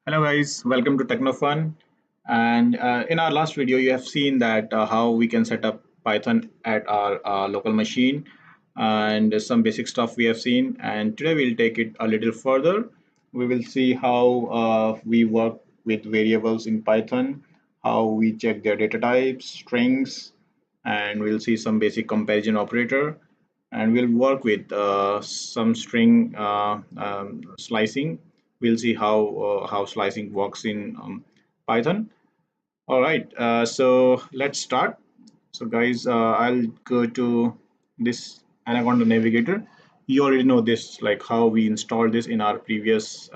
Hello guys, welcome to Techno Fun. And in our last video, you have seen that how we can set up Python at our local machine and some basic stuff we have seen. And today we'll take it a little further. We will see how we work with variables in Python, how we check their data types, strings, and we'll see some basic comparison operator. And we'll work with some string slicing. We'll see how slicing works in Python. All right, so let's start. So guys, I'll go to this Anaconda Navigator. You already know this, like how we installed this in our previous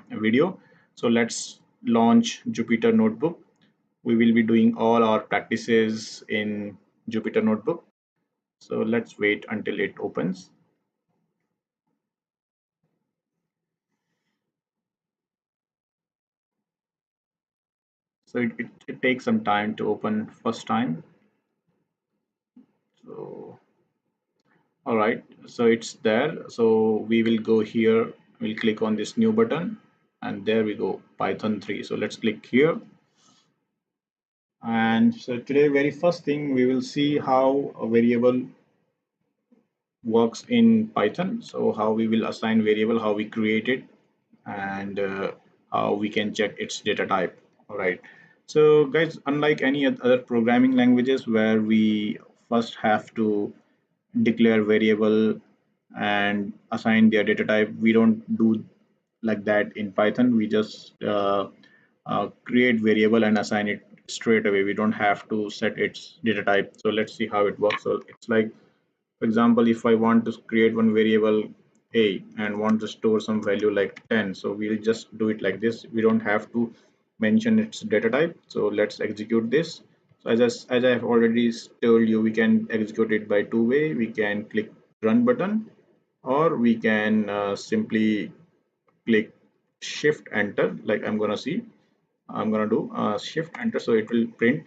video. So let's launch Jupyter Notebook. We will be doing all our practices in Jupyter Notebook. So let's wait until it opens. So it takes some time to open first time. So all right, so it's there. So we will go here, we'll click on this new button, and there we go, Python 3. So let's click here. And so today, very first thing, we will see how a variable works in Python. So how we will assign variable, how we create it, and how we can check its data type. All right. So guys, unlike any other programming languages where we first have to declare variable and assign their data type, we don't do like that in Python. We just create variable and assign it straight away. We don't have to set its data type. So let's see how it works. So it's like, for example, if I want to create one variable a and want to store some value like 10, so we'll just do it like this. We don't have to mention its data type. So let's execute this. So as I have already told you, we can execute it by two way. We can click run button, or we can simply click shift enter, like I'm gonna do shift enter, so it will print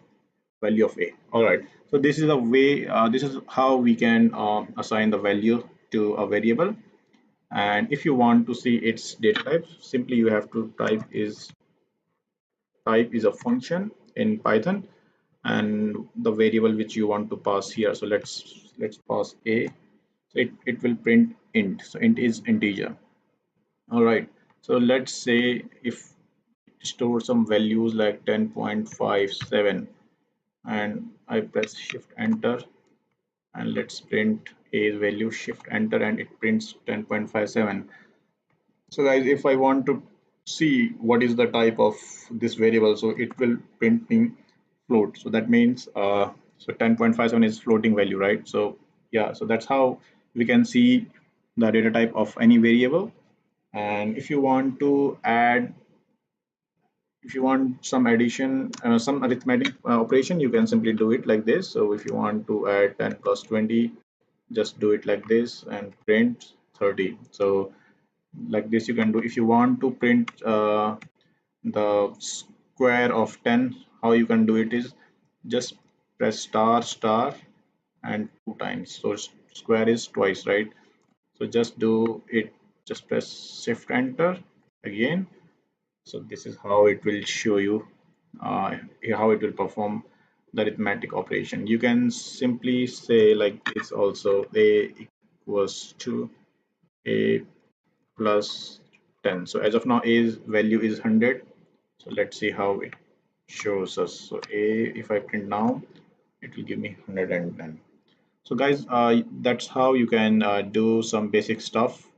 value of a. All right, so this is a way, this is how we can assign the value to a variable. And if you want to see its data type, simply you have to type is a function in Python, and the variable which you want to pass here. So let's pass a. So it will print int. So int is integer. All right, so let's say if store some values like 10.57, and I press shift enter, and let's print a value, shift enter, and it prints 10.57. So guys, if I want to see what is the type of this variable, so it will print me float. So that means so 10.57 is floating value, right? So yeah, so that's how we can see the data type of any variable. And if you want to add, if you want some addition, some arithmetic operation, you can simply do it like this. So if you want to add 10 plus 20, just do it like this and print 30. So like this you can do. If you want to print the square of 10, how you can do it is just press star star and two times. So square is twice, right? So just do it, just press shift enter again. So this is how it will show you uh, how it will perform the arithmetic operation. You can simply say like this also, a equals to a plus 10. So as of now, a's value is 100. So let's see how it shows us. So a, if I print now, it will give me 110. So guys, that's how you can do some basic stuff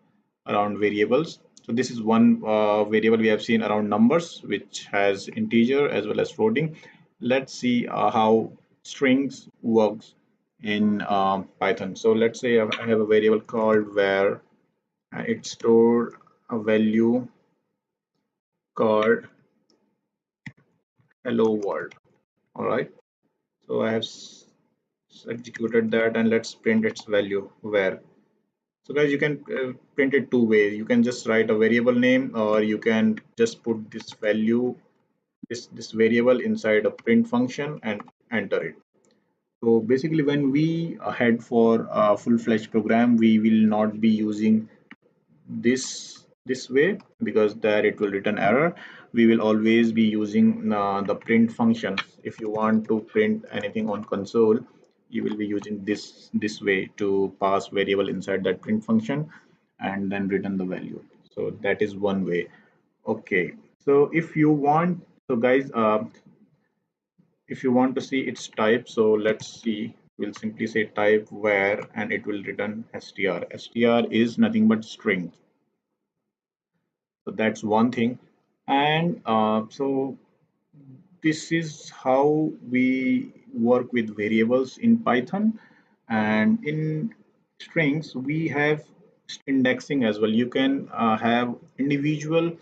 around variables. So this is one variable we have seen around numbers, which has integer as well as floating. Let's see how strings works in Python. So let's say I have a variable called var, and it stored a value called hello world. All right. So I have executed that, and let's print its value var. So guys, you can print it two ways. You can just write a variable name, or you can just put this value, this variable inside a print function and enter it. So basically, when we head for a full-fledged program, we will not be using this this way, because there it will return error. We will always be using the print function. If you want to print anything on console, you will be using this way to pass variable inside that print function and then return the value. So that is one way. Okay, so if you want, so guys, if you want to see its type, so let's see, we'll simply say type where and it will return str. Str is nothing but string. So that's one thing. And so this is how we work with variables in Python. And in strings we have indexing as well. You can have individual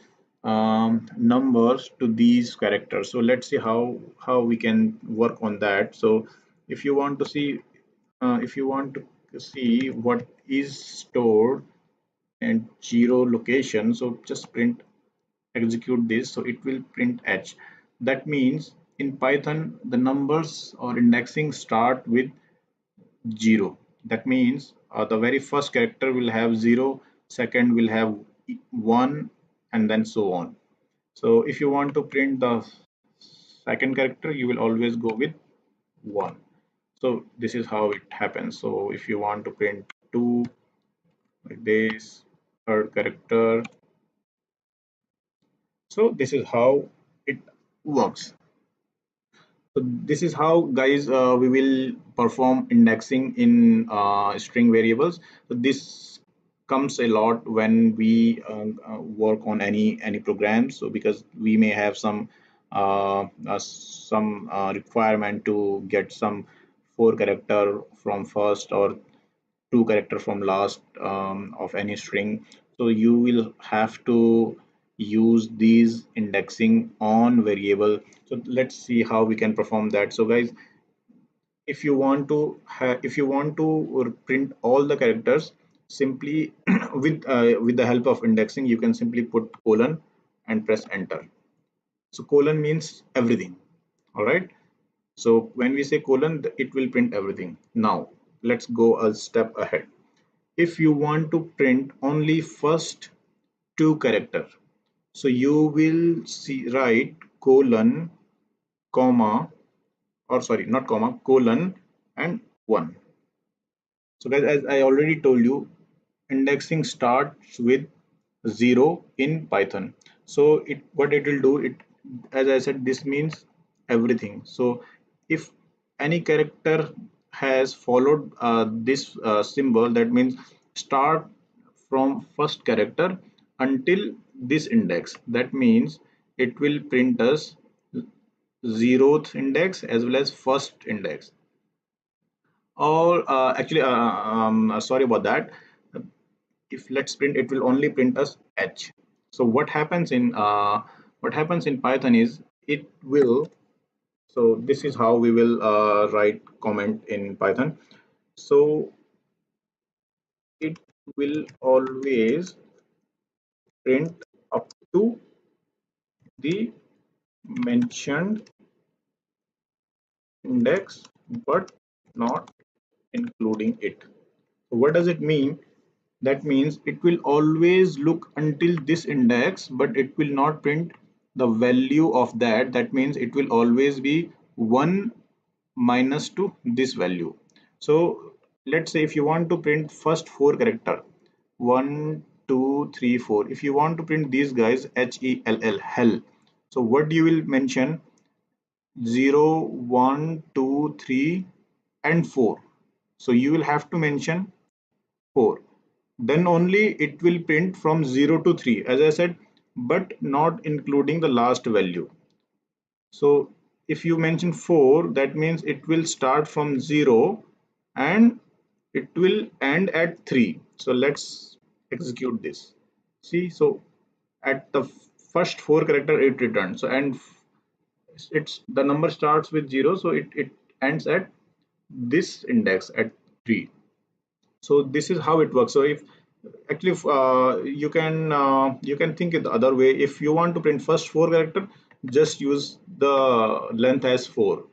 numbers to these characters. So let's see how we can work on that. So if you want to see what is stored and zero location, so just print, execute this, so it will print h. That means in Python the numbers or indexing start with 0. That means the very first character will have 0, second will have 1, and then so on. So if you want to print the second character, you will always go with 1. So this is how it happens. So if you want to print 2, like this, third character, so this is how it works. So this is how, guys, we will perform indexing in string variables. So this comes a lot when we work on any programs. So because we may have some requirement to get some 4 character from first or 2 character from last of any string. So you will have to use these indexing on variable. So let's see how we can perform that. So guys, if you want to print all the characters, simply with the help of indexing, you can simply put colon and press enter. So colon means everything. All right, so when we say colon, it will print everything. Now let's go a step ahead. If you want to print only first 2 character, so you will see, write colon, comma, or sorry, not comma, colon and 1. So guys, as I already told you, indexing starts with 0 in Python. So it, what it will do, it, as I said, this means everything. So if any character has followed this symbol, that means start from first character until this index, that means it will print us 0th index as well as first index. Or actually sorry about that. If let's print, it will only print us h. So what happens in Python is, it will, so this is how we will write comment in Python. So it will always print up to the mentioned index but not including it. So what does it mean? That means it will always look until this index, but it will not print the value of that. That means it will always be 1 minus to this value. So let's say if you want to print first 4 character, 1, 2, 3, 4. If you want to print these guys, HELL, hell. So what you will mention? 0, 1, 2, 3, and 4. So you will have to mention 4. Then only it will print from 0 to 3, as I said, but not including the last value. So if you mention 4, that means it will start from 0 and it will end at 3. So let's execute this. See, so at the first 4 character it returns. So, and it's the number starts with 0, so it ends at this index at 3. So this is how it works. So if actually you can think it the other way. If you want to print first 4 character, just use the length as 4,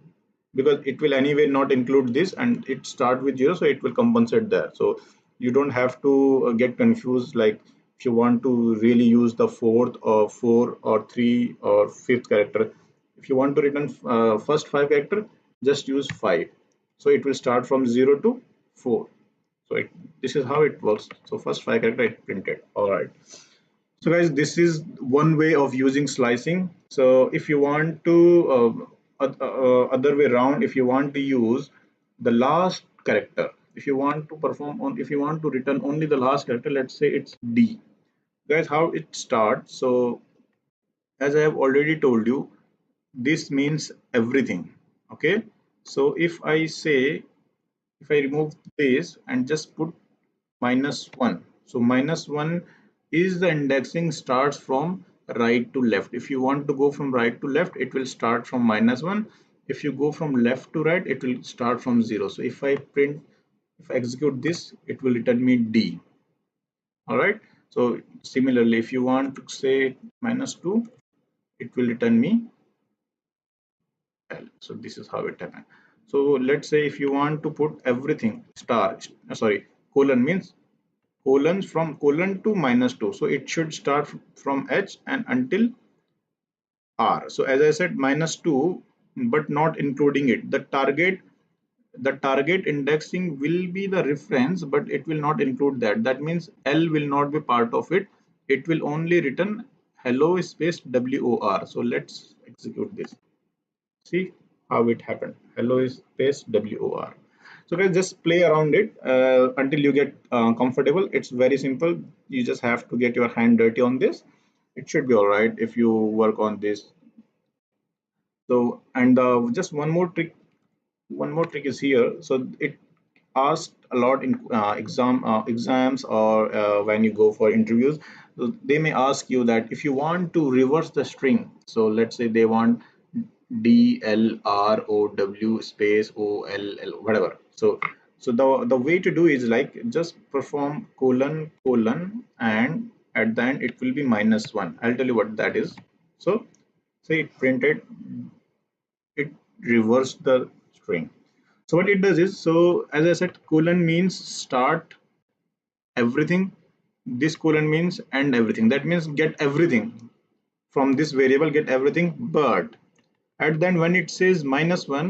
because it will anyway not include this and it start with 0, so it will compensate there. So you don't have to get confused, like if you want to really use the fourth or four or three or fifth character, if you want to return first five character, just use 5. So it will start from 0 to 4. So this is how it works. So first five character it printed. All right. So guys, this is one way of using slicing. So if you want to other way around, if you want to use the last character, if you want to perform on, if you want to return only the last character, let's say it's D. Guys, how it starts. So as I have already told you, this means everything. Okay. So if I say, if I remove this and just put -1. So -1 is the indexing starts from right to left. If you want to go from right to left, it will start from -1. If you go from left to right, it will start from 0. So if I print, if I execute this, it will return me D. All right. So similarly, if you want to say -2, it will return me L. So this is how it happens. So let's say if you want to put everything star, sorry, colon means colons from colon to -2. So it should start from H and until R. So as I said, -2, but not including it. The target indexing will be the reference, but it will not include that. That means L will not be part of it. It will only return hello space WOR. So let's execute this. See how it happened. Hello space WOR. So guys, just play around it until you get comfortable. It's very simple. You just have to get your hand dirty on this. It should be all right if you work on this. So, and just one more trick is here. So it asked a lot in exams or when you go for interviews. So they may ask you that if you want to reverse the string. So let's say they want DLROW space OLL whatever. So the way to do is like just perform colon colon and at the end it will be -1. I'll tell you what that is. So say it printed, it reversed the string. So what it does is, so as I said, colon means start everything. This colon means end everything. That means get everything from this variable, get everything. But at then when it says -1,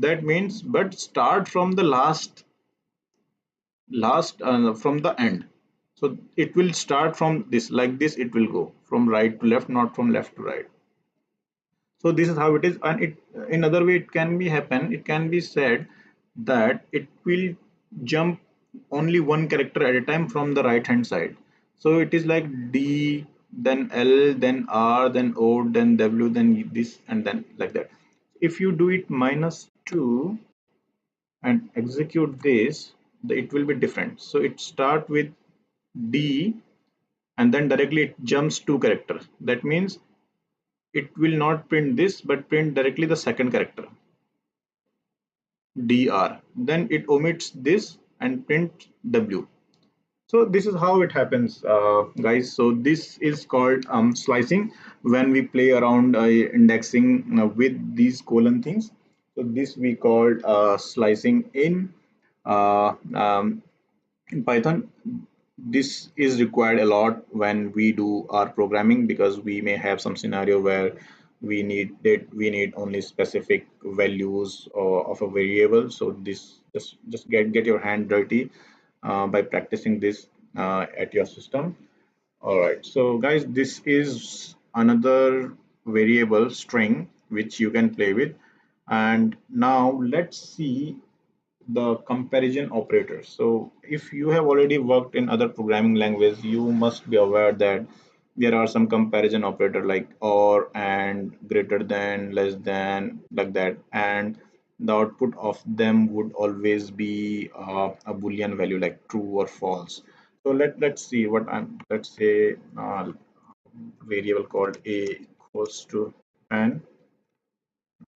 that means but start from the last from the end. So it will start from this, like this. It will go from right to left, not from left to right. So this is how it is, and it in other way it can be happen. It can be said that it will jump only one character at a time from the right hand side. So it is like D, then L, then R, then O, then W, then this, and then like that. If you do it -2 and execute this, it will be different. So it start with D and then directly it jumps two characters. That means it will not print this but print directly the second character dr, then it omits this and print w. So this is how it happens, guys. So this is called slicing when we play around indexing with these colon things. So this we called slicing uh, um, in Python. This is required a lot when we do our programming, because we may have some scenario where we need only specific values of a variable. So this just get your hand dirty by practicing this at your system. All right, so guys, this is another variable string which you can play with. And now let's see the comparison operator. So if you have already worked in other programming language, you must be aware that there are some comparison operator like or, and, greater than, less than, like that, and the output of them would always be a boolean value like true or false. So let's see what I'm, let's say variable called a equals to n.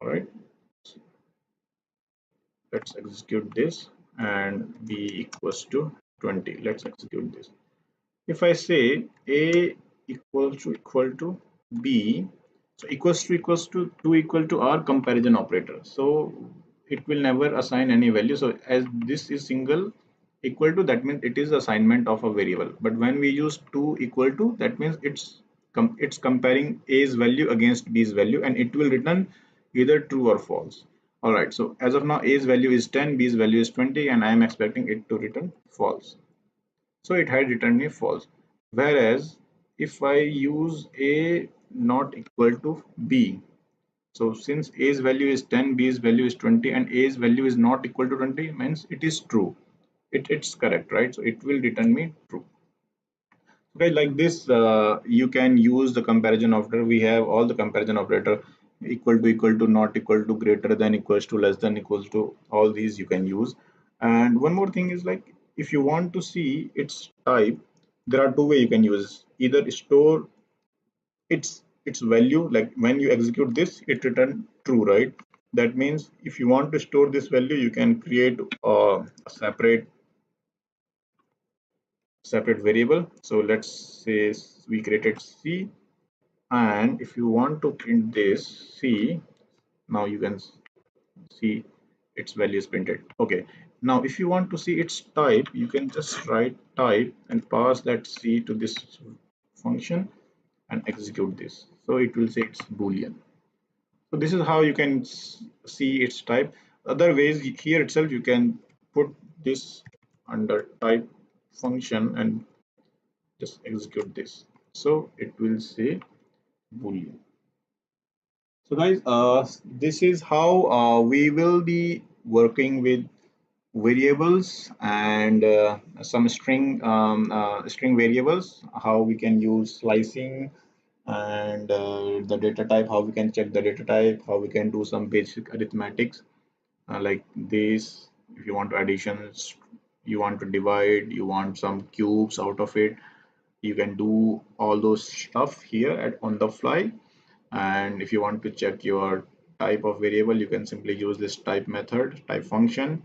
All right, let's execute this, and b equals to 20. Let's execute this. If I say a equal to b, so equals to equal to our comparison operator, so it will never assign any value. So as this is single, equal to, that means it is assignment of a variable. But when we use to equal to, that means it's comparing a's value against b's value, and it will return either true or false. All right, so as of now a's value is 10, b's value is 20, and I am expecting it to return false. So it had returned me false. Whereas if I use a not equal to b, so since a's value is 10, b's value is 20, and a's value is not equal to 20, means it is true. It's correct, right? So it will return me true. Okay, like this, you can use the comparison operator. We have all the comparison operator, equal to, not equal to, greater than, equals to, less than, equals to, all these you can use. And one more thing is, like, if you want to see its type, there are two ways you can use. Either store its value, like when you execute this, it return true, right? That means if you want to store this value, you can create a separate variable. So let's say we created c, and if you want to print this c, now you can see its value is printed. Okay, now if you want to see its type, you can just write type and pass that c to this function and execute this, so it will say it's boolean. So this is how you can see its type. Other ways, here itself you can put this under type function and just execute this, so it will say boolean. So guys, this is how we will be working with variables and some string variables, how we can use slicing, and the data type, how we can check the data type, how we can do some basic arithmetics, like this. If you want to additions, you want to divide, you want some cubes out of it, you can do all those stuff here on the fly. And if you want to check your type of variable, you can simply use this type method, type function.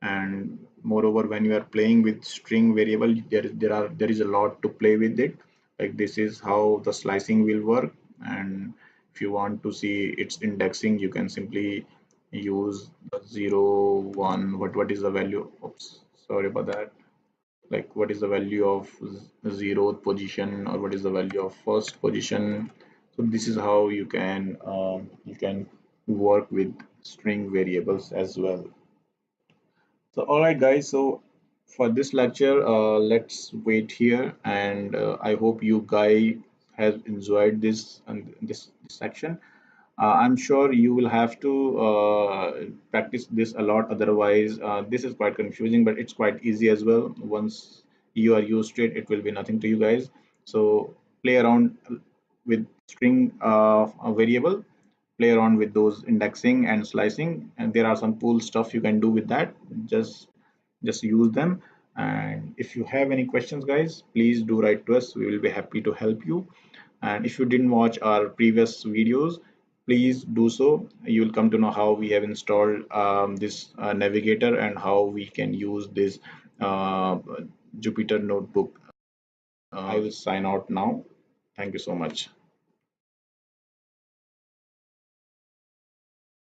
And moreover, when you are playing with string variable, there is a lot to play with it. Like this is how the slicing will work. And if you want to see its indexing, you can simply use the 0 1. What is the value? Oops, sorry about that. Like what is the value of zeroth position, or what is the value of first position. So this is how you can work with string variables as well. So all right guys, so for this lecture, let's wait here, and I hope you guys have enjoyed this and this section. I'm sure you will have to practice this a lot. Otherwise, this is quite confusing, but it's quite easy as well. Once you are used to it, it will be nothing to you guys. So play around with string a variable, play around with those indexing and slicing, and there are some cool stuff you can do with that. Just use them. And if you have any questions, guys, please do write to us. We will be happy to help you. And if you didn't watch our previous videos, please do so. You will come to know how we have installed this navigator and how we can use this uh, Jupyter notebook. I will sign out now. Thank you so much.